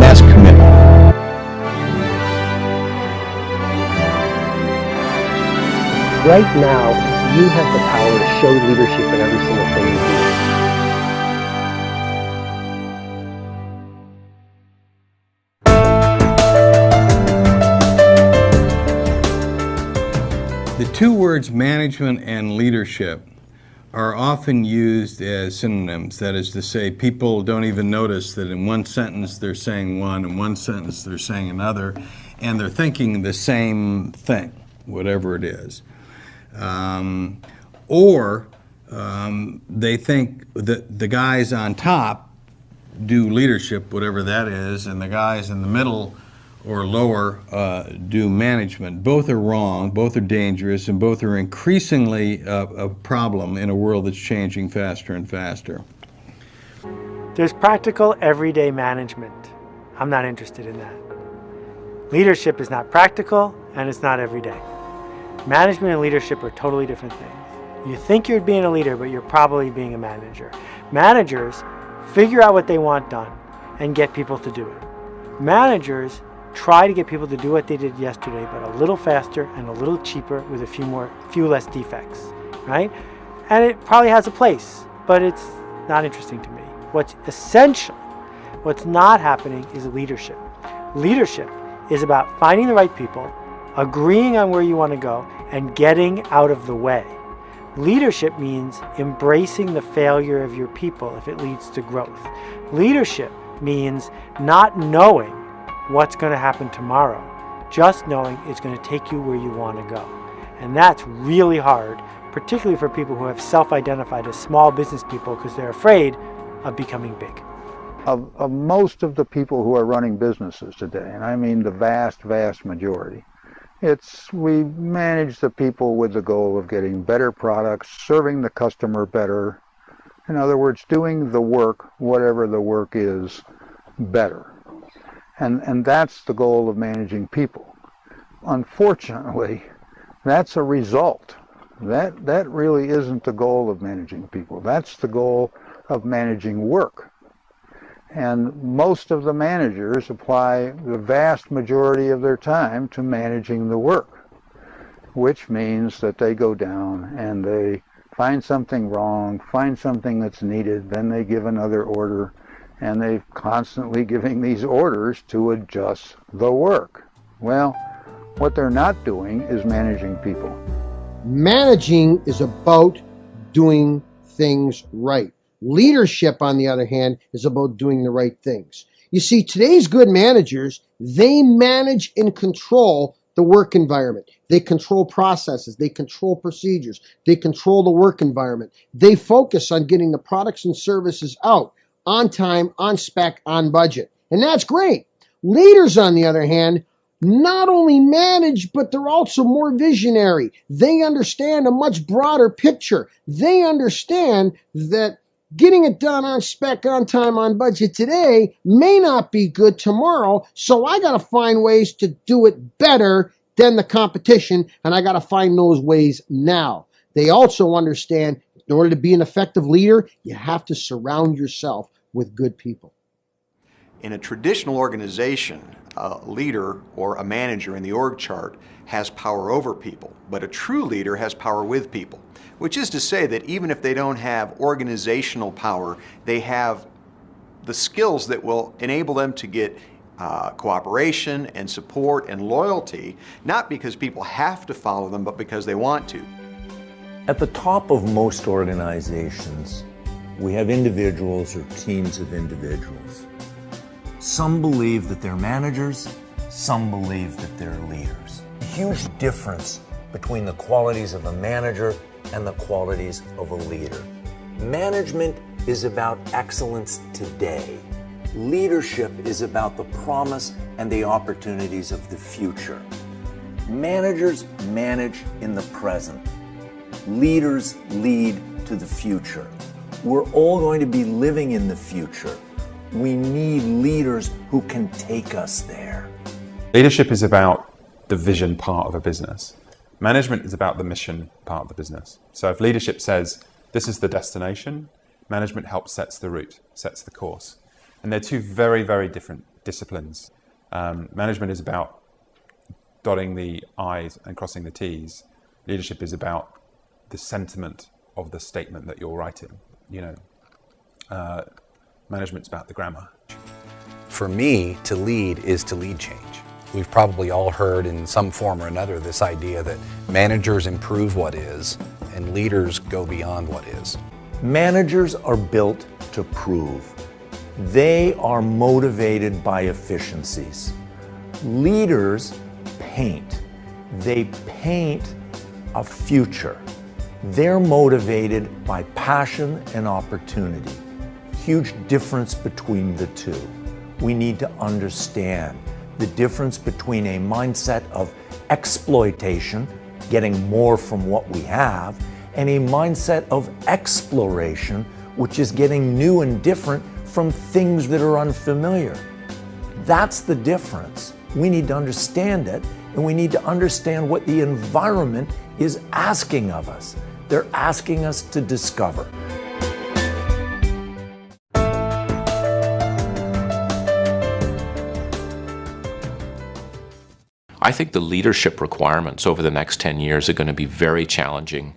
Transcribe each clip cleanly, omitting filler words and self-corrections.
less commitment. Right now, you have the power to show leadership in every single thing you do. The two words management and leadership are often used as synonyms. That is to say, people don't even notice that in one sentence they're saying one, in one sentence they're saying another, and they're thinking the same thing, whatever it is. Or they think that the guys on top do leadership, whatever that is, and the guys in the middle or lower do management. Both are wrong, both are dangerous, and both are increasingly a problem in a world that's changing faster and faster. There's practical everyday management. I'm not interested in that. Leadership is not practical and it's not everyday. Management and leadership are totally different things. You think you're being a leader, but you're probably being a manager. Managers figure out what they want done and get people to do it. Managers try to get people to do what they did yesterday, but a little faster and a little cheaper with a few less defects, right? And it probably has a place, but it's not interesting to me. What's essential, what's not happening is leadership. Leadership is about finding the right people, agreeing on where you want to go, and getting out of the way. Leadership means embracing the failure of your people if it leads to growth. Leadership means not knowing what's going to happen tomorrow, just knowing it's going to take you where you want to go. And that's really hard, particularly for people who have self-identified as small business people because they're afraid of becoming big. Of most of the people who are running businesses today, and I mean the vast, vast majority, we manage the people with the goal of getting better products, serving the customer better. In other words, doing the work, whatever the work is, better. And that's the goal of managing people. Unfortunately, that's a result. That really isn't the goal of managing people. That's the goal of managing work. And most of the managers apply the vast majority of their time to managing the work, which means that they go down and they find something wrong, find something that's needed, then they give another order, and they're constantly giving these orders to adjust the work. Well, what they're not doing is managing people. Managing is about doing things right. Leadership, on the other hand, is about doing the right things. You see, today's good managers, they manage and control the work environment. They control processes. They control procedures. They control the work environment. They focus on getting the products and services out on time, on spec, on budget. And that's great. Leaders, on the other hand, not only manage, but they're also more visionary. They understand a much broader picture. They understand that getting it done on spec, on time, on budget today may not be good tomorrow, so I got to find ways to do it better than the competition, and I got to find those ways now. They also understand in order to be an effective leader, you have to surround yourself with good people. In a traditional organization, a leader or a manager in the org chart has power over people, but a true leader has power with people, which is to say that even if they don't have organizational power, they have the skills that will enable them to get cooperation and support and loyalty, not because people have to follow them, but because they want to. At the top of most organizations, we have individuals or teams of individuals. Some believe that they're managers, some believe that they're leaders. A huge difference between the qualities of a manager and the qualities of a leader. Management is about excellence today. Leadership is about the promise and the opportunities of the future. Managers manage in the present. Leaders lead to the future. We're all going to be living in the future. We need leaders who can take us there. Leadership is about the vision part of a business. Management is about the mission part of the business. So if leadership says, this is the destination, management helps sets the route, sets the course. And they're two very, very different disciplines. Management is about dotting the I's and crossing the T's. Leadership is about the sentiment of the statement that you're writing. Management's about the grammar. For me, to lead is to lead change. We've probably all heard in some form or another this idea that managers improve what is and leaders go beyond what is. Managers are built to prove. They are motivated by efficiencies. Leaders paint. They paint a future. They're motivated by passion and opportunity. Huge difference between the two. We need to understand the difference between a mindset of exploitation, getting more from what we have, and a mindset of exploration, which is getting new and different from things that are unfamiliar. That's the difference. We need to understand it, and we need to understand what the environment is asking of us. They're asking us to discover. I think the leadership requirements over the next 10 years are going to be very challenging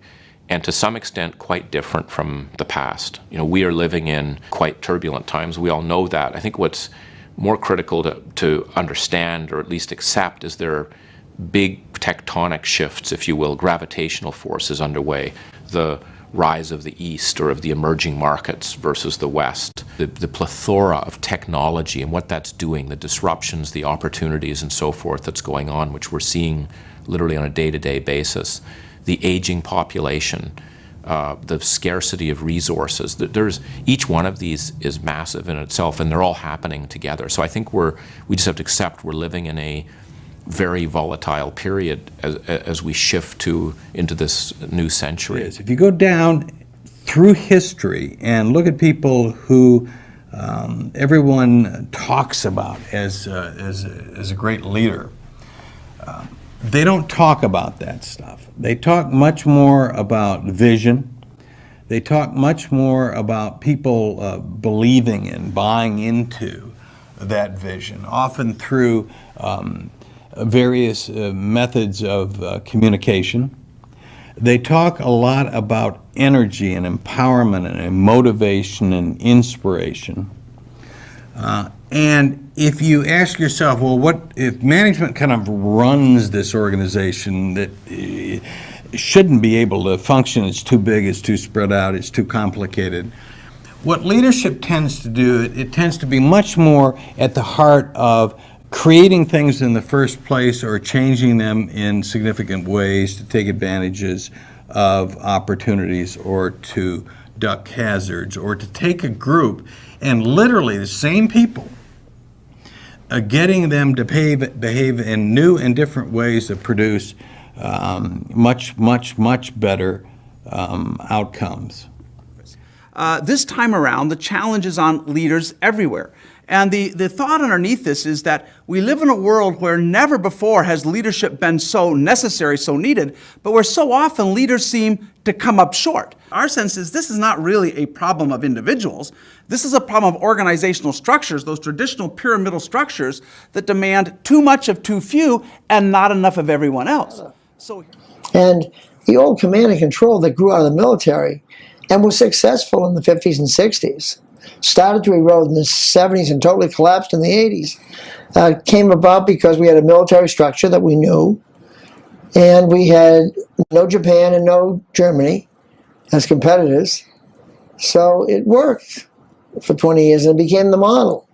and to some extent quite different from the past. We are living in quite turbulent times. We all know that. I think what's more critical to understand or at least accept is there are big tectonic shifts, if you will, gravitational forces underway. The rise of the East or of the emerging markets versus the West, the plethora of technology and what that's doing, the disruptions, the opportunities and so forth that's going on, which we're seeing literally on a day-to-day basis, the aging population, the scarcity of resources. Each one of these is massive in itself and they're all happening together. So I think we just have to accept we're living in a very volatile period as we shift into this new century. If you go down through history and look at people who everyone talks about as a great leader, they don't talk about that stuff. They talk much more about vision. They talk much more about people believing in, buying into that vision, often through various methods of communication. They talk a lot about energy and empowerment and motivation and inspiration. And if you ask yourself, well, what if management kind of runs this organization that shouldn't be able to function, it's too big, it's too spread out, it's too complicated. What leadership tends to do, it tends to be much more at the heart of creating things in the first place or changing them in significant ways to take advantages of opportunities or to duck hazards or to take a group and literally the same people, getting them to behave in new and different ways that produce much better outcomes. This time around, the challenge is on leaders everywhere. And the thought underneath this is that we live in a world where never before has leadership been so necessary, so needed, but where so often leaders seem to come up short. Our sense is this is not really a problem of individuals. This is a problem of organizational structures, those traditional pyramidal structures that demand too much of too few and not enough of everyone else. And the old command and control that grew out of the military and was successful in the 50s and 60s, started to erode in the 70s and totally collapsed in the 80s, came about because we had a military structure that we knew, and we had no Japan and no Germany as competitors. So it worked for 20 years and it became the model.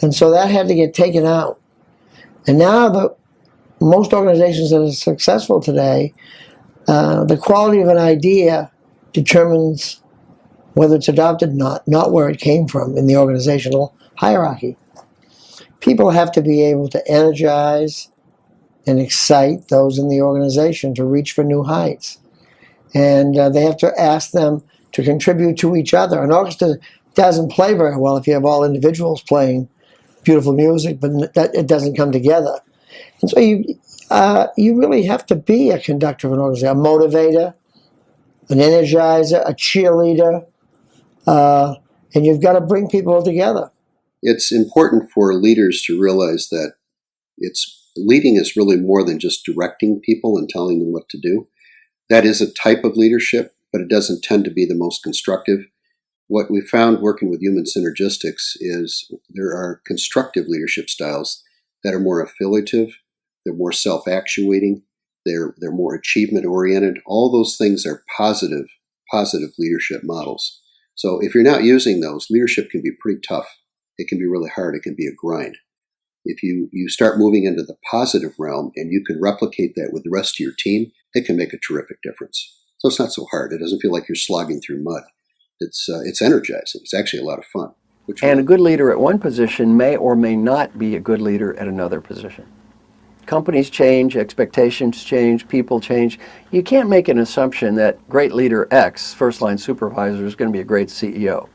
And so that had to get taken out. And now most organizations that are successful today, the quality of an idea determines whether it's adopted or not where it came from in the organizational hierarchy. People have to be able to energize and excite those in the organization to reach for new heights. And they have to ask them to contribute to each other. An orchestra doesn't play very well if you have all individuals playing beautiful music, but it doesn't come together. And so you really have to be a conductor of an organization, a motivator, an energizer, a cheerleader, and you've got to bring people together. It's important for leaders to realize that leading is really more than just directing people and telling them what to do. That is a type of leadership, but it doesn't tend to be the most constructive. What we found working with human synergistics is there are constructive leadership styles that are more affiliative, they're more self-actuating, they're more achievement-oriented. All those things are positive leadership models. So if you're not using those, leadership can be pretty tough. It can be really hard. It can be a grind. If you start moving into the positive realm and you can replicate that with the rest of your team, it can make a terrific difference. So it's not so hard. It doesn't feel like you're slogging through mud. It's energizing. It's actually a lot of fun. And a good leader at one position may or may not be a good leader at another position. Companies change, expectations change, people change. You can't make an assumption that great leader X, first line supervisor, is going to be a great CEO.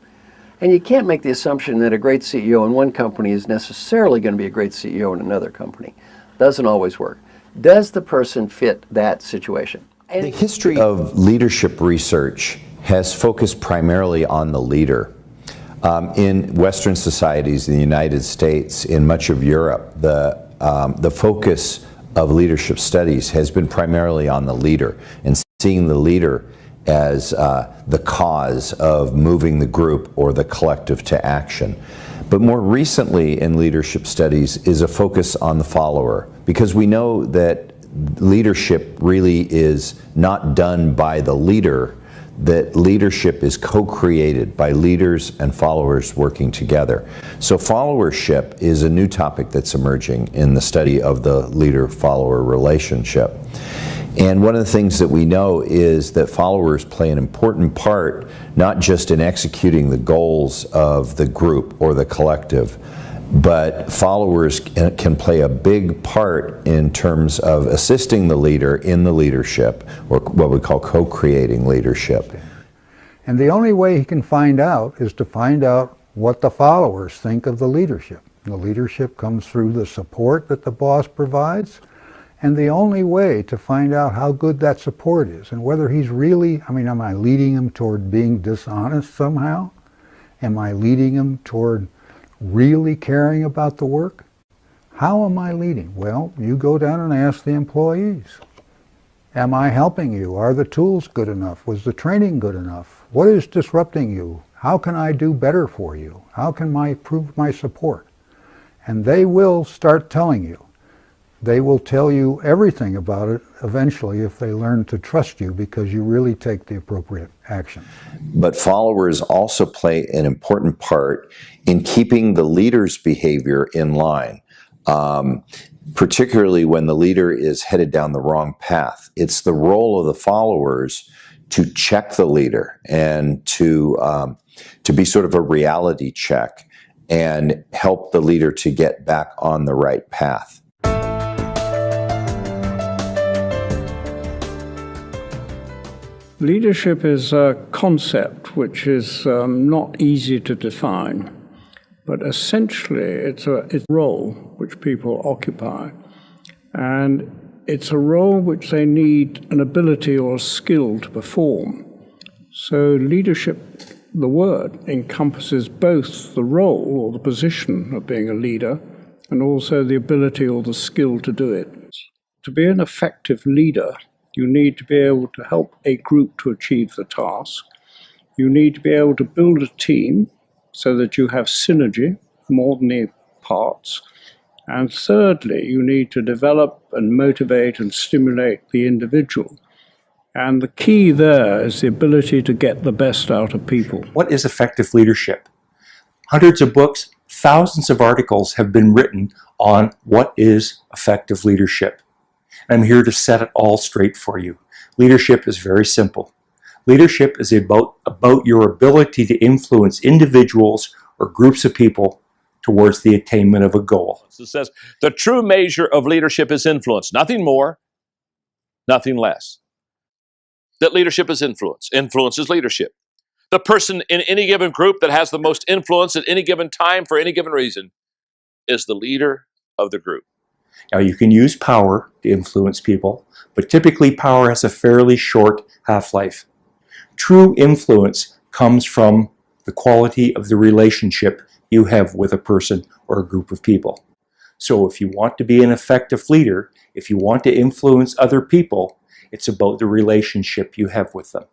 And you can't make the assumption that a great CEO in one company is necessarily going to be a great CEO in another company. Doesn't always work. Does the person fit that situation? The history of leadership research has focused primarily on the leader. In Western societies, in the United States, in much of Europe, the focus of leadership studies has been primarily on the leader and seeing the leader as the cause of moving the group or the collective to action. But more recently in leadership studies is a focus on the follower, because we know that leadership really is not done by the leader, that leadership is co-created by leaders and followers working together. So followership is a new topic that's emerging in the study of the leader-follower relationship. And one of the things that we know is that followers play an important part, not just in executing the goals of the group or the collective, but followers can play a big part in terms of assisting the leader in the leadership, or what we call co-creating leadership. And the only way he can find out is to find out what the followers think of the leadership. The leadership comes through the support that the boss provides, and the only way to find out how good that support is and whether he's really, am I leading him toward being dishonest somehow? Am I leading him toward really caring about the work? How am I leading? Well, you go down and ask the employees. Am I helping you? Are the tools good enough? Was the training good enough? What is disrupting you? How can I do better for you? How can I prove my support? And they will start telling you. They will tell you everything about it eventually if they learn to trust you, because you really take the appropriate action. But followers also play an important part in keeping the leader's behavior in line, particularly when the leader is headed down the wrong path. It's the role of the followers to check the leader and to be sort of a reality check and help the leader to get back on the right path. Leadership is a concept which is not easy to define, but essentially it's a role which people occupy, and it's a role which they need an ability or a skill to perform. So leadership, the word, encompasses both the role or the position of being a leader and also the ability or the skill to do it. To be an effective leader, you need to be able to help a group to achieve the task. You need to be able to build a team so that you have synergy more than the parts. And thirdly, you need to develop and motivate and stimulate the individual. And the key there is the ability to get the best out of people. What is effective leadership? Hundreds of books, thousands of articles have been written on what is effective leadership. I'm here to set it all straight for you. Leadership is very simple. Leadership is about your ability to influence individuals or groups of people towards the attainment of a goal. It says the true measure of leadership is influence, nothing more, nothing less. That leadership is influence. Influence is leadership. The person in any given group that has the most influence at any given time for any given reason is the leader of the group. Now, you can use power to influence people, but typically power has a fairly short half-life. True influence comes from the quality of the relationship you have with a person or a group of people. So if you want to be an effective leader, if you want to influence other people, it's about the relationship you have with them.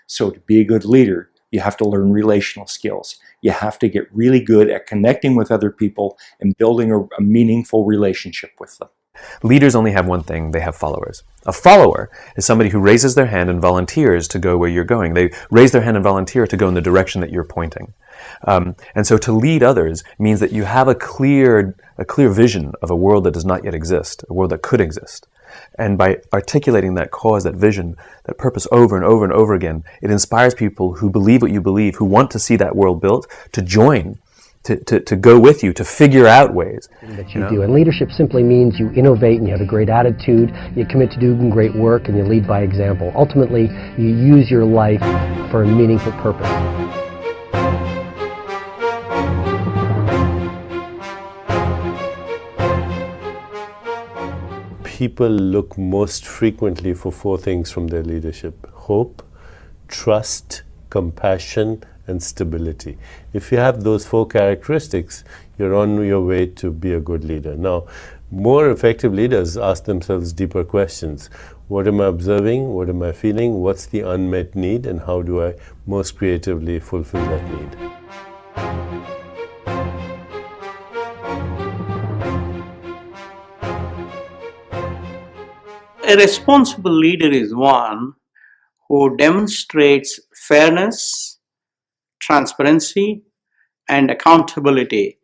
So to be a good leader, you have to learn relational skills. You have to get really good at connecting with other people and building a meaningful relationship with them. Leaders only have one thing, they have followers. A follower is somebody who raises their hand and volunteers to go where you're going. They raise their hand and volunteer to go in the direction that you're pointing. And so to lead others means that you have a clear vision of a world that does not yet exist, a world that could exist. And by articulating that cause, that vision, that purpose over and over and over again, it inspires people who believe what you believe, who want to see that world built, to join, to go with you, to figure out ways that you do. And leadership simply means you innovate and you have a great attitude, you commit to doing great work, and you lead by example. Ultimately, you use your life for a meaningful purpose. People look most frequently for four things from their leadership: hope, trust, compassion, and stability. If you have those four characteristics, you're on your way to be a good leader. Now, more effective leaders ask themselves deeper questions. What am I observing? What am I feeling? What's the unmet need? And how do I most creatively fulfill that need? A responsible leader is one who demonstrates fairness, transparency, and accountability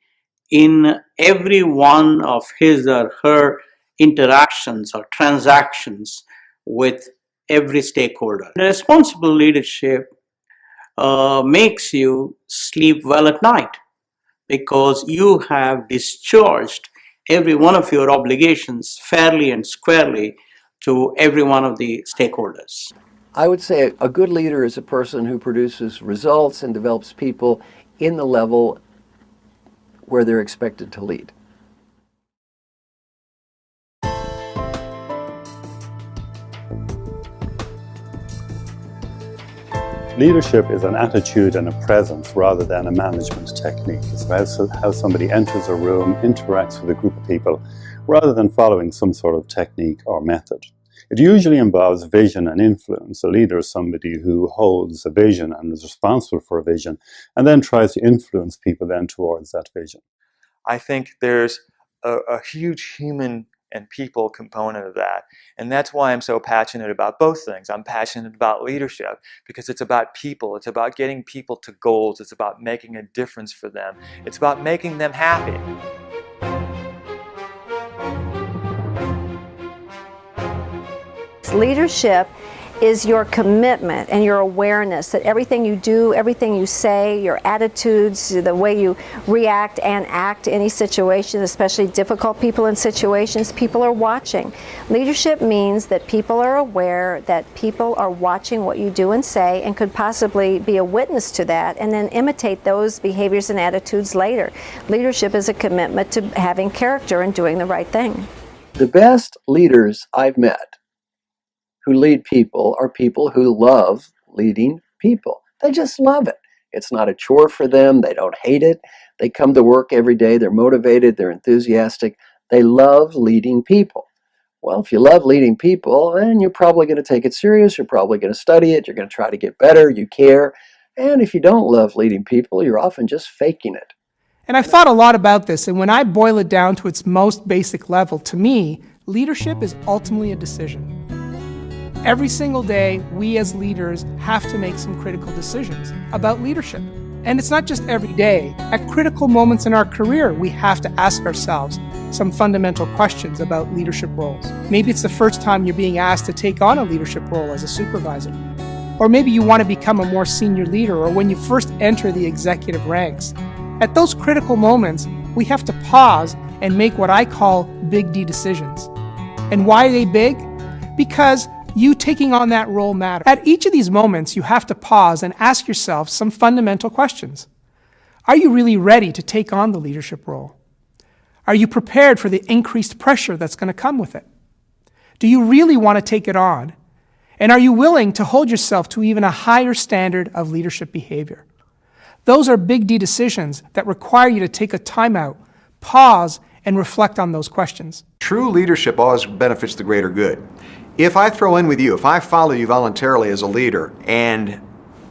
in every one of his or her interactions or transactions with every stakeholder. Responsible leadership makes you sleep well at night because you have discharged every one of your obligations fairly and squarely to every one of the stakeholders. I would say a good leader is a person who produces results and develops people in the level where they're expected to lead. Leadership is an attitude and a presence rather than a management technique. It's about how somebody enters a room, interacts with a group of people, rather than following some sort of technique or method. It usually involves vision and influence. A leader is somebody who holds a vision and is responsible for a vision, and then tries to influence people then towards that vision. I think there's a huge human and people component of that. And that's why I'm so passionate about both things. I'm passionate about leadership because it's about people. It's about getting people to goals. It's about making a difference for them. It's about making them happy. Leadership is your commitment and your awareness that everything you do, everything you say, your attitudes, the way you react and act in any situation, especially difficult people in situations, people are watching. Leadership means that people are aware that people are watching what you do and say and could possibly be a witness to that and then imitate those behaviors and attitudes later. Leadership is a commitment to having character and doing the right thing. The best leaders I've met who lead people are people who love leading people. They just love it. It's not a chore for them. They don't hate it. They come to work every day. They're motivated. They're enthusiastic. They love leading people. Well, if you love leading people, then you're probably going to take it serious. You're probably going to study it. You're going to try to get better. You care. And if you don't love leading people, you're often just faking it. And I've thought a lot about this, and when I boil it down to its most basic level, to me, leadership is ultimately a decision. Every single day, we as leaders have to make some critical decisions about leadership. And it's not just every day. At critical moments in our career, we have to ask ourselves some fundamental questions about leadership roles. Maybe it's the first time you're being asked to take on a leadership role as a supervisor. Or maybe you want to become a more senior leader, or when you first enter the executive ranks. At those critical moments, we have to pause and make what I call big D decisions. And why are they big? Because you taking on that role matters. At each of these moments, you have to pause and ask yourself some fundamental questions. Are you really ready to take on the leadership role? Are you prepared for the increased pressure that's going to come with it? Do you really want to take it on? And are you willing to hold yourself to even a higher standard of leadership behavior? Those are big D decisions that require you to take a timeout, pause, and reflect on those questions. True leadership always benefits the greater good. If I throw in with you, if I follow you voluntarily as a leader and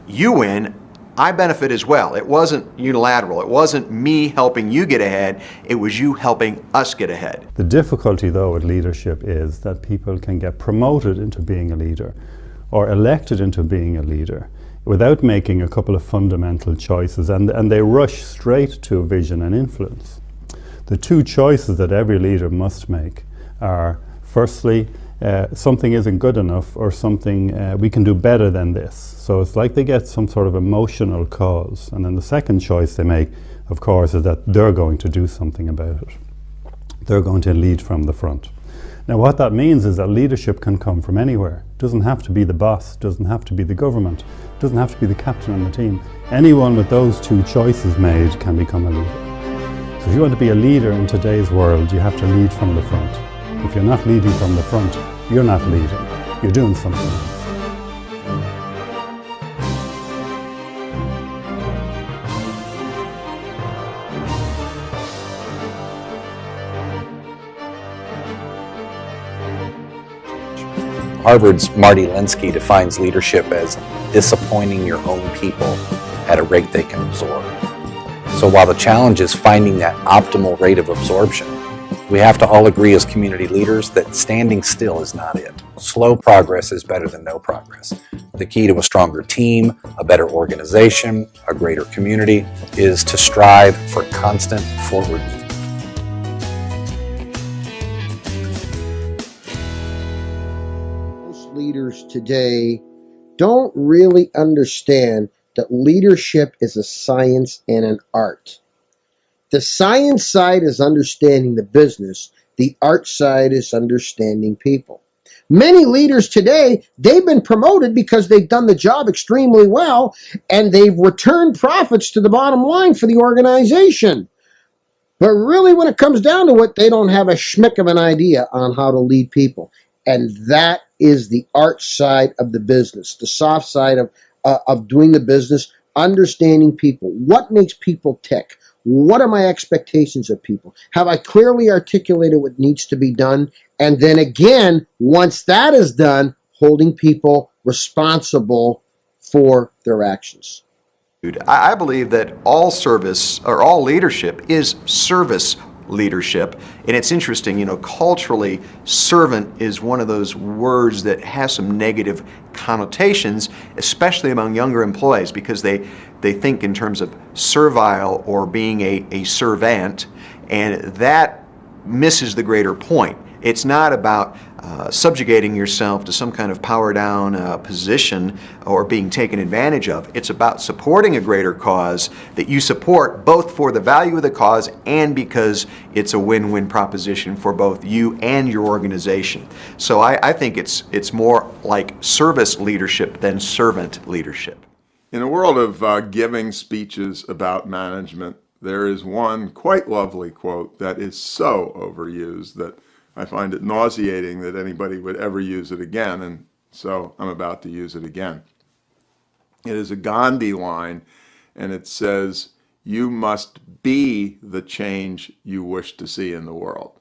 you win, I benefit as well. It wasn't unilateral. It wasn't me helping you get ahead. It was you helping us get ahead. The difficulty, though, with leadership is that people can get promoted into being a leader or elected into being a leader without making a couple of fundamental choices, and they rush straight to vision and influence. The two choices that every leader must make are, firstly, something isn't good enough, or something we can do better than this. So it's like they get some sort of emotional cause. And then the second choice they make, of course, is that they're going to do something about it. They're going to lead from the front. Now what that means is that leadership can come from anywhere. It doesn't have to be the boss, doesn't have to be the government, doesn't have to be the captain on the team. Anyone with those two choices made can become a leader. So if you want to be a leader in today's world, you have to lead from the front. If you're not leading from the front, you're not leading. You're doing something else. Harvard's Marty Linsky defines leadership as disappointing your own people at a rate they can absorb. So while the challenge is finding that optimal rate of absorption, we have to all agree as community leaders that standing still is not it. Slow progress is better than no progress. The key to a stronger team, a better organization, a greater community is to strive for constant forward movement. Most leaders today don't really understand that leadership is a science and an art. The science side is understanding the business. The art side is understanding people. Many leaders today, they've been promoted because they've done the job extremely well and they've returned profits to the bottom line for the organization. But really, when it comes down to it, they don't have a schmick of an idea on how to lead people. And that is the art side of the business, the soft side of doing the business, understanding people. What makes people tick? What are my expectations of people? Have I clearly articulated what needs to be done? And then again, once that is done, holding people responsible for their actions. I believe that all service or all leadership is service leadership. And it's interesting, you know, culturally, servant is one of those words that has some negative connotations, especially among younger employees, because they think in terms of servile or being a servant, and that misses the greater point. It's not about subjugating yourself to some kind of power down position or being taken advantage of. It's about supporting a greater cause that you support both for the value of the cause and because it's a win-win proposition for both you and your organization. So I think it's more like service leadership than servant leadership. In a world of giving speeches about management, there is one quite lovely quote that is so overused that I find it nauseating that anybody would ever use it again, and so I'm about to use it again. It is a Gandhi line, and it says, "You must be the change you wish to see in the world."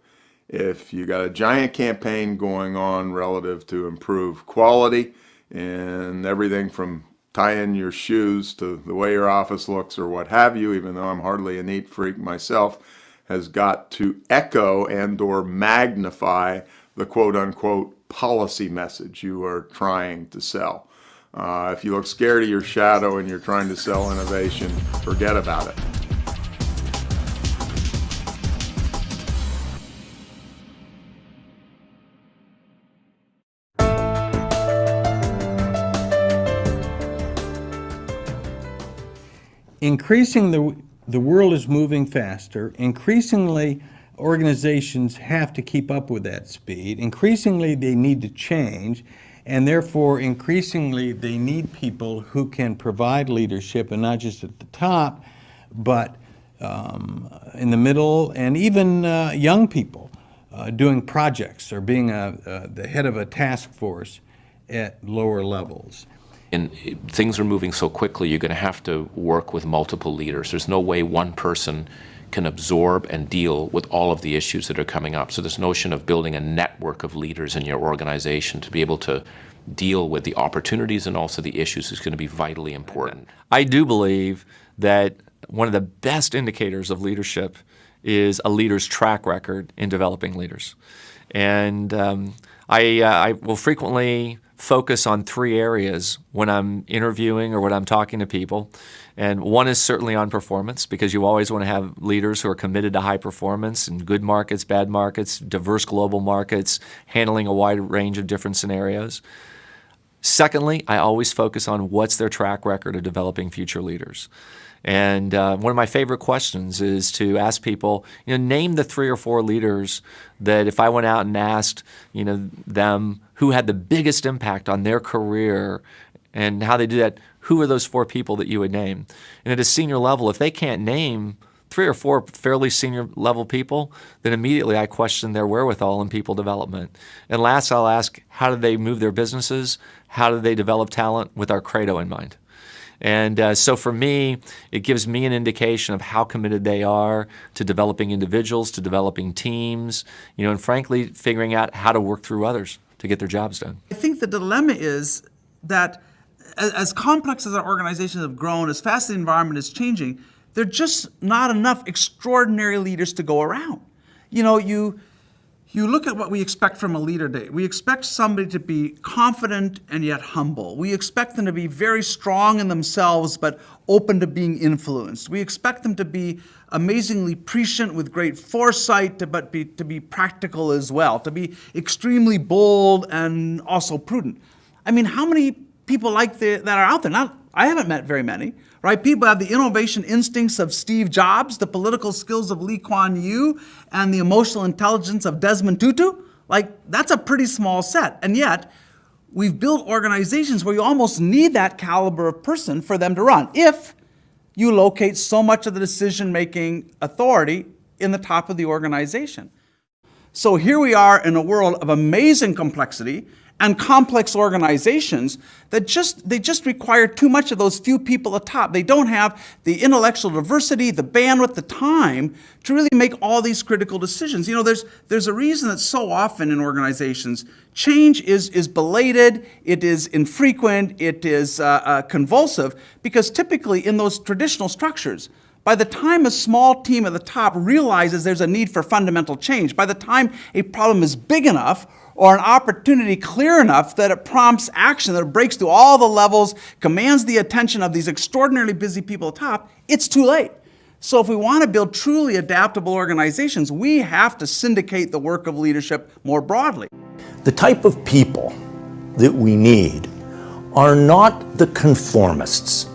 If you got a giant campaign going on relative to improve quality and everything from tying your shoes to the way your office looks or what have you, even though I'm hardly a neat freak myself, has got to echo and or magnify the quote-unquote policy message you are trying to sell. If you look scared of your shadow and you're trying to sell innovation, forget about it. Increasing the world is moving faster. Increasingly, organizations have to keep up with that speed. Increasingly, they need to change, and therefore, increasingly, they need people who can provide leadership, and not just at the top, but in the middle, and even young people doing projects or being the head of a task force at lower levels. And things are moving so quickly, you're going to have to work with multiple leaders. There's no way one person can absorb and deal with all of the issues that are coming up. So this notion of building a network of leaders in your organization to be able to deal with the opportunities and also the issues is going to be vitally important. I do believe that one of the best indicators of leadership is a leader's track record in developing leaders. And I will frequently focus on 3 areas when I'm interviewing or when I'm talking to people. And one is certainly on performance, because you always want to have leaders who are committed to high performance in good markets, bad markets, diverse global markets, handling a wide range of different scenarios. Secondly, I always focus on what's their track record of developing future leaders. And one of my favorite questions is to ask people, name the 3 or 4 leaders that if I went out and asked, them who had the biggest impact on their career and how they do that, who are those 4 people that you would name? And at a senior level, if they can't name 3 or 4 fairly senior level people, then immediately I question their wherewithal in people development. And last, I'll ask, how do they move their businesses? How do they develop talent with our credo in mind? And so for me, it gives me an indication of how committed they are to developing individuals, to developing teams, and frankly, figuring out how to work through others to get their jobs done. I think the dilemma is that as complex as our organizations have grown, as fast as the environment is changing, there are just not enough extraordinary leaders to go around. You look at what we expect from a leader today. We expect somebody to be confident and yet humble. We expect them to be very strong in themselves but open to being influenced. We expect them to be amazingly prescient with great foresight, to be practical as well, to be extremely bold and also prudent. I mean, how many people like that are out there? I haven't met very many. Right? People have the innovation instincts of Steve Jobs, the political skills of Lee Kuan Yew, and the emotional intelligence of Desmond Tutu. That's a pretty small set. And yet, we've built organizations where you almost need that caliber of person for them to run, if you locate so much of the decision-making authority in the top of the organization. So here we are in a world of amazing complexity and complex organizations that just require too much of those few people at top. They don't have the intellectual diversity, the bandwidth, the time to really make all these critical decisions. There's a reason that so often in organizations, change is belated, it is infrequent, it is convulsive, because typically in those traditional structures, by the time a small team at the top realizes there's a need for fundamental change, by the time a problem is big enough or an opportunity clear enough that it prompts action, that it breaks through all the levels, commands the attention of these extraordinarily busy people at top, it's too late. So if we want to build truly adaptable organizations, we have to syndicate the work of leadership more broadly. The type of people that we need are not the conformists.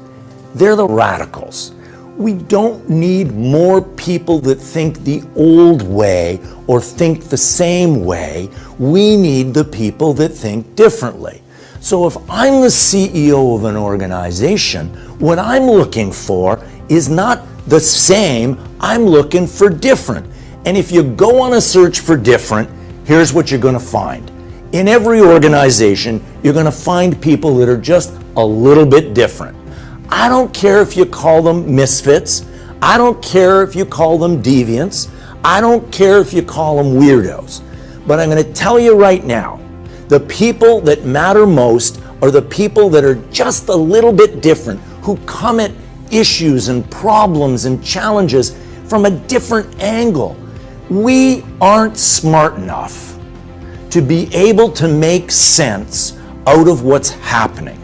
They're the radicals. We don't need more people that think the old way or think the same way. We need the people that think differently. So if I'm the CEO of an organization, what I'm looking for is not the same, I'm looking for different. And if you go on a search for different, here's what you're going to find. In every organization, you're going to find people that are just a little bit different. I don't care if you call them misfits. I don't care if you call them deviants. I don't care if you call them weirdos. But I'm going to tell you right now, the people that matter most are the people that are just a little bit different, who come at issues and problems and challenges from a different angle. We aren't smart enough to be able to make sense out of what's happening.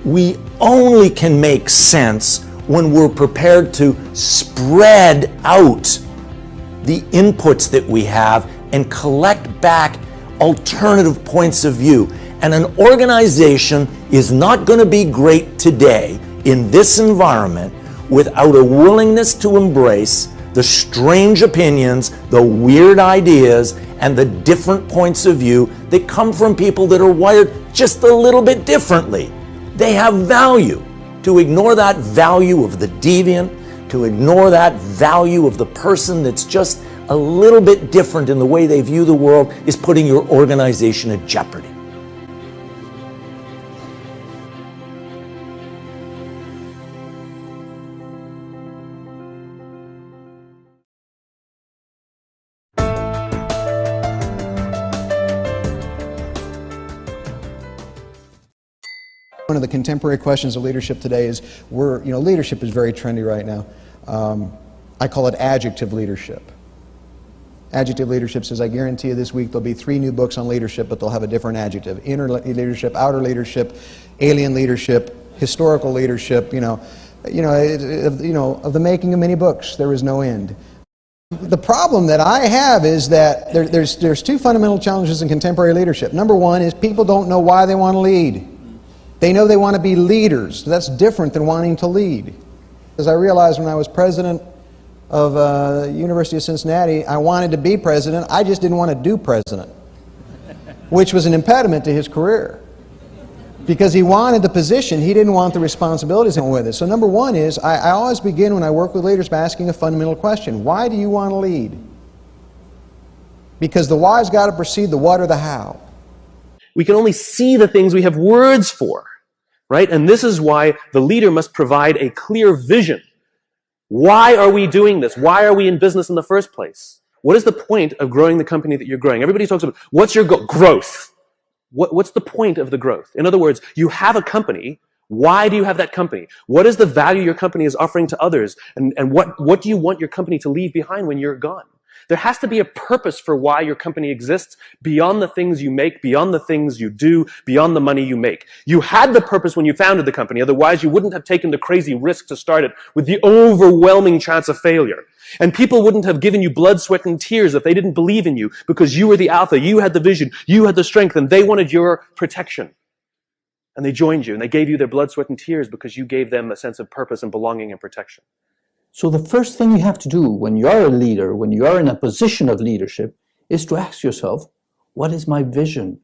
We only can make sense when we're prepared to spread out the inputs that we have and collect back alternative points of view. And an organization is not going to be great today in this environment without a willingness to embrace the strange opinions, the weird ideas, and the different points of view that come from people that are wired just a little bit differently. They have value. To ignore that value of the deviant, to ignore that value of the person that's just a little bit different in the way they view the world, is putting your organization at jeopardy. One of the contemporary questions of leadership today is, leadership is very trendy right now. I call it adjective leadership. Adjective leadership says, I guarantee you this week there'll be 3 new books on leadership, but they'll have a different adjective. Inner leadership, outer leadership, alien leadership, historical leadership, of the making of many books, there is no end. The problem that I have is that there's 2 fundamental challenges in contemporary leadership. Number 1 is people don't know why they want to lead. They know they want to be leaders. That's different than wanting to lead. As I realized when I was president of University of Cincinnati, I wanted to be president, I just didn't want to do president, which was an impediment to his career. Because he wanted the position, he didn't want the responsibilities with it. So number 1 is, I always begin when I work with leaders by asking a fundamental question. Why do you want to lead? Because the why's got to precede the what or the how. We can only see the things we have words for, right? And this is why the leader must provide a clear vision. Why are we doing this? Why are we in business in the first place? What is the point of growing the company that you're growing? Everybody talks about, what's your goal? Growth. What's the point of the growth? In other words, you have a company. Why do you have that company? What is the value your company is offering to others? And what do you want your company to leave behind when you're gone? There has to be a purpose for why your company exists beyond the things you make, beyond the things you do, beyond the money you make. You had the purpose when you founded the company. Otherwise, you wouldn't have taken the crazy risk to start it with the overwhelming chance of failure. And people wouldn't have given you blood, sweat, and tears if they didn't believe in you, because you were the alpha, you had the vision, you had the strength, and they wanted your protection. And they joined you, and they gave you their blood, sweat, and tears because you gave them a sense of purpose and belonging and protection. So the first thing you have to do when you are a leader, when you are in a position of leadership, is to ask yourself, what is my vision?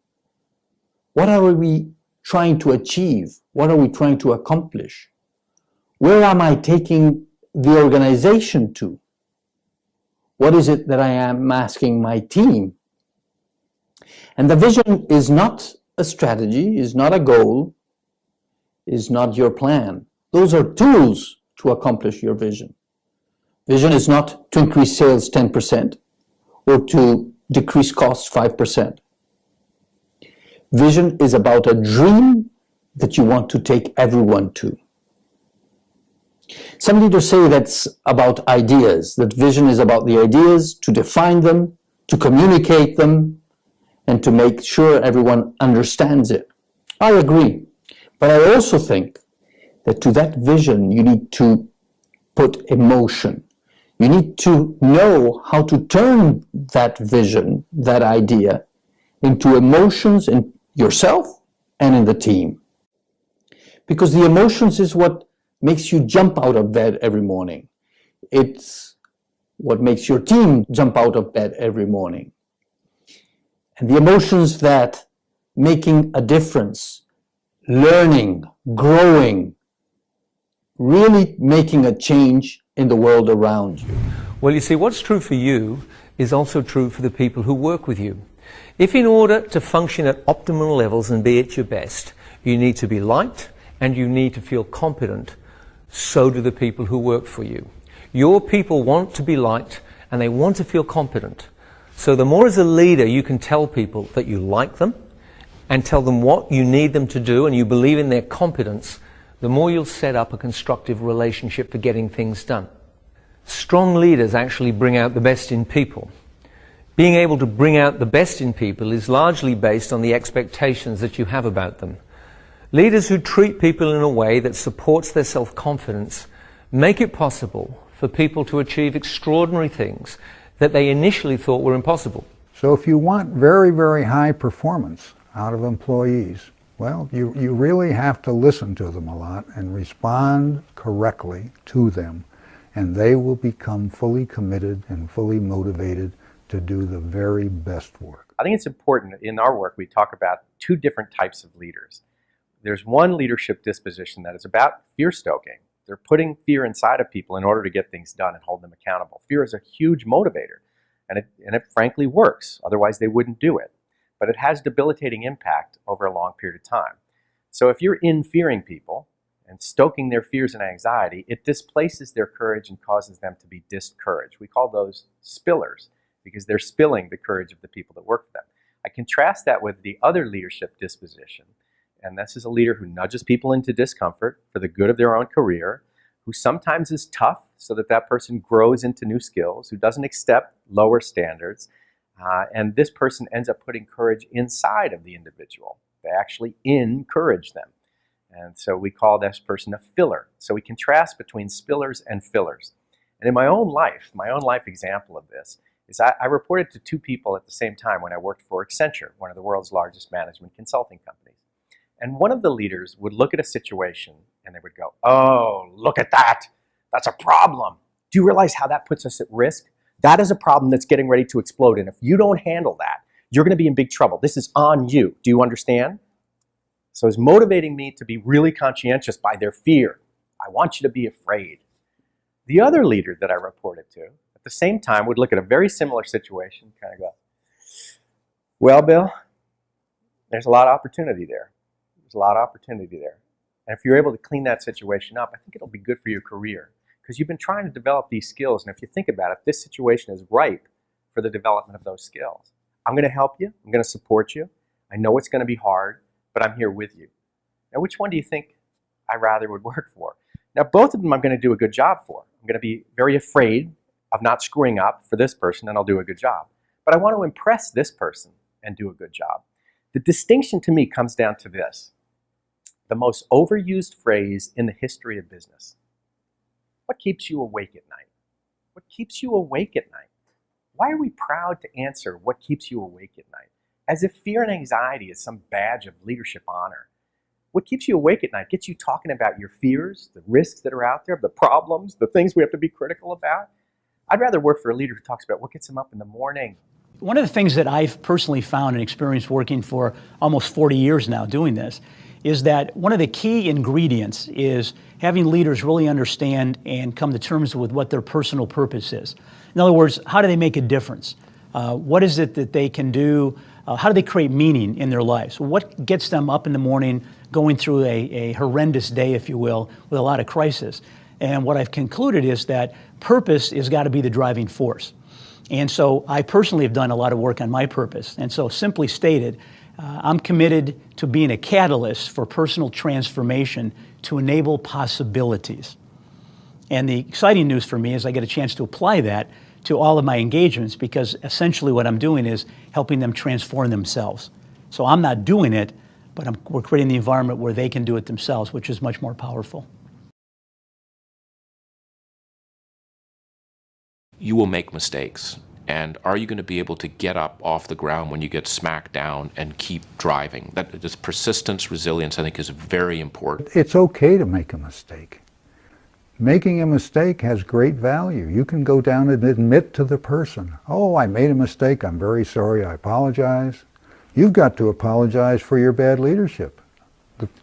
What are we trying to achieve? What are we trying to accomplish? Where am I taking the organization to? What is it that I am asking my team? And the vision is not a strategy, is not a goal, is not your plan. Those are tools to accomplish your vision. Vision is not to increase sales 10% or to decrease costs 5%. Vision is about a dream that you want to take everyone to. Some leaders say that's about ideas, that vision is about the ideas, to define them, to communicate them, and to make sure everyone understands it. I agree. But I also think that to that vision, you need to put emotion. You need to know how to turn that vision, that idea, into emotions in yourself and in the team. Because the emotions is what makes you jump out of bed every morning. It's what makes your team jump out of bed every morning. And the emotions that making a difference, learning, growing, really making a change in the world around you. Well, you see, what's true for you is also true for the people who work with you. If in order to function at optimal levels and be at your best, you need to be liked and you need to feel competent, so do the people who work for you. Your people want to be liked and they want to feel competent. So the more as a leader you can tell people that you like them and tell them what you need them to do and you believe in their competence, the more you'll set up a constructive relationship for getting things done. Strong leaders actually bring out the best in people. Being able to bring out the best in people is largely based on the expectations that you have about them. Leaders who treat people in a way that supports their self-confidence make it possible for people to achieve extraordinary things that they initially thought were impossible. So if you want very, very high performance out of employees, well, you really have to listen to them a lot and respond correctly to them, and they will become fully committed and fully motivated to do the very best work. I think it's important in our work we talk about 2 different types of leaders. There's one leadership disposition that is about fear stoking. They're putting fear inside of people in order to get things done and hold them accountable. Fear is a huge motivator, and it frankly works. Otherwise, they wouldn't do it. But it has debilitating impact over a long period of time. So if you're in-fearing people and stoking their fears and anxiety, it displaces their courage and causes them to be discouraged. We call those spillers because they're spilling the courage of the people that work for them. I contrast that with the other leadership disposition, And this is a leader who nudges people into discomfort for the good of their own career, who sometimes is tough so that that person grows into new skills, who doesn't accept lower standards. And this person ends up putting courage inside of the individual. They actually encourage them. And so we call this person a filler. So we contrast between spillers and fillers. And in my own life example of this is I reported to two people at the same time when I worked for Accenture, one of the world's largest management consulting companies. And one of the leaders would look at a situation and they would go, "Oh, look at that. That's a problem. Do you realize how that puts us at risk? That is a problem that's getting ready to explode. And if you don't handle that, you're going to be in big trouble. This is on you. Do you understand?" So it's motivating me to be really conscientious by their fear. I want you to be afraid. The other leader that I reported to at the same time would look at a very similar situation, kind of go, "Well, Bill, there's a lot of opportunity there. There's a lot of opportunity there. And if you're able to clean that situation up, I think it'll be good for your career because you've been trying to develop these skills. And if you think about it, this situation is ripe for the development of those skills. I'm going to help you. I'm going to support you. I know it's going to be hard, but I'm here with you." Now, which one do you think I rather would work for? Now, both of them I'm going to do a good job for. I'm going to be very afraid of not screwing up for this person, and I'll do a good job. But I want to impress this person and do a good job. The distinction to me comes down to this: the most overused phrase in the history of business. What keeps you awake at night? What keeps you awake at night? Why are we proud to answer what keeps you awake at night? As if fear and anxiety is some badge of leadership honor. What keeps you awake at night gets you talking about your fears, the risks that are out there, the problems, the things we have to be critical about. I'd rather work for a leader who talks about what gets them up in the morning. One of the things that I've personally found and experienced working for almost 40 years now doing this is that one of the key ingredients is having leaders really understand and come to terms with what their personal purpose is. In other words, how do they make a difference? What is it that they can do? How do they create meaning in their lives? What gets them up in the morning going through a horrendous day, if you will, with a lot of crisis? And what I've concluded is that purpose has got to be the driving force. And so I personally have done a lot of work on my purpose. And so simply stated, I'm committed to being a catalyst for personal transformation to enable possibilities. And the exciting news for me is I get a chance to apply that to all of my engagements, because essentially what I'm doing is helping them transform themselves. So I'm not doing it, but we're creating the environment where they can do it themselves, which is much more powerful. You will make mistakes. And are you going to be able to get up off the ground when you get smacked down and keep driving? That just persistence, resilience, I think, is very important. It's okay to make a mistake. Making a mistake has great value. You can go down and admit to the person, "Oh, I made a mistake. I'm very sorry. I apologize." You've got to apologize for your bad leadership.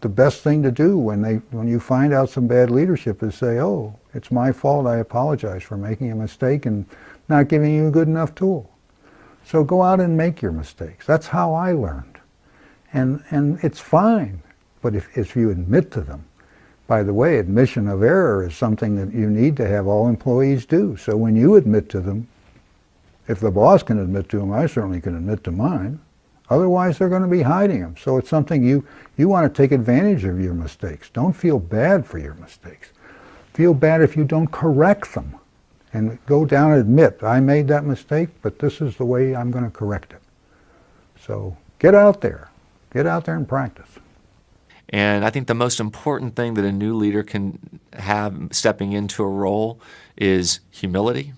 The best thing to do when you find out some bad leadership is say, "Oh, it's my fault. I apologize for making a mistake and not giving you a good enough tool." So go out and make your mistakes. That's how I learned. And it's fine, but if you admit to them. By the way, admission of error is something that you need to have all employees do. So when you admit to them, if the boss can admit to them, I certainly can admit to mine. Otherwise, they're going to be hiding them. So it's something you want to take advantage of your mistakes. Don't feel bad for your mistakes. Feel bad if you don't correct them. And go down and admit, I made that mistake, but this is the way I'm going to correct it. So get out there. Get out there and practice. And I think the most important thing that a new leader can have stepping into a role is humility,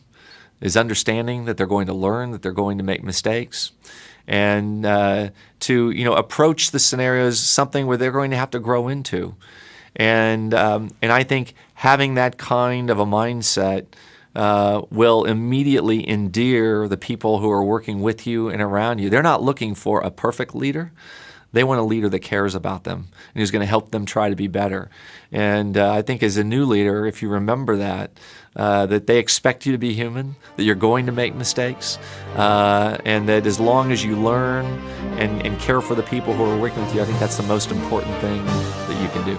is understanding that they're going to learn, that they're going to make mistakes, and to approach the scenario as something where they're going to have to grow into. And I think having that kind of a mindset will immediately endear the people who are working with you and around you. They're not looking for a perfect leader. They want a leader that cares about them and who's going to help them try to be better. And I think as a new leader, if you remember that they expect you to be human, that you're going to make mistakes, and that as long as you learn and care for the people who are working with you, I think that's the most important thing that you can do.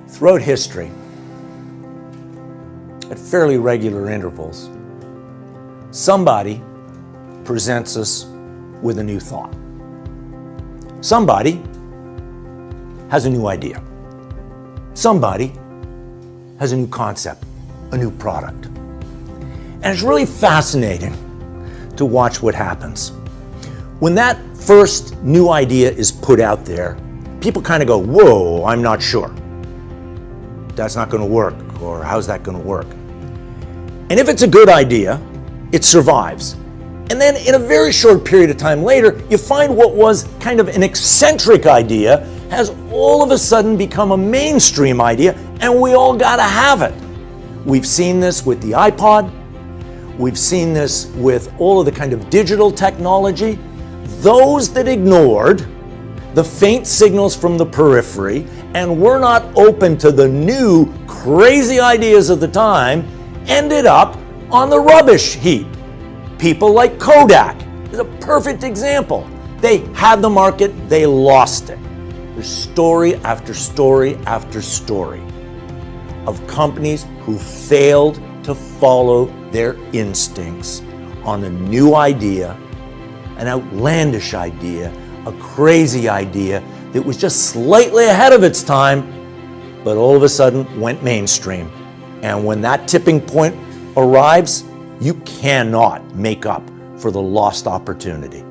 Throughout history, at fairly regular intervals, somebody presents us with a new thought. Somebody has a new idea. Somebody has a new concept, a new product. And it's really fascinating to watch what happens. When that first new idea is put out there, people kind of go, whoa, I'm not sure. That's not going to work, or how's that going to work? And if it's a good idea, it survives. And then in a very short period of time later, you find what was kind of an eccentric idea has all of a sudden become a mainstream idea, and we all got to have it. We've seen this with the iPod. We've seen this with all of the kind of digital technology. Those that ignored the faint signals from the periphery and were not open to the new crazy ideas of the time ended up on the rubbish heap. People like Kodak is a perfect example. They had the market, they lost it. There's story after story after story of companies who failed to follow their instincts on a new idea, an outlandish idea, a crazy idea that was just slightly ahead of its time, but all of a sudden went mainstream. And when that tipping point arrives, you cannot make up for the lost opportunity.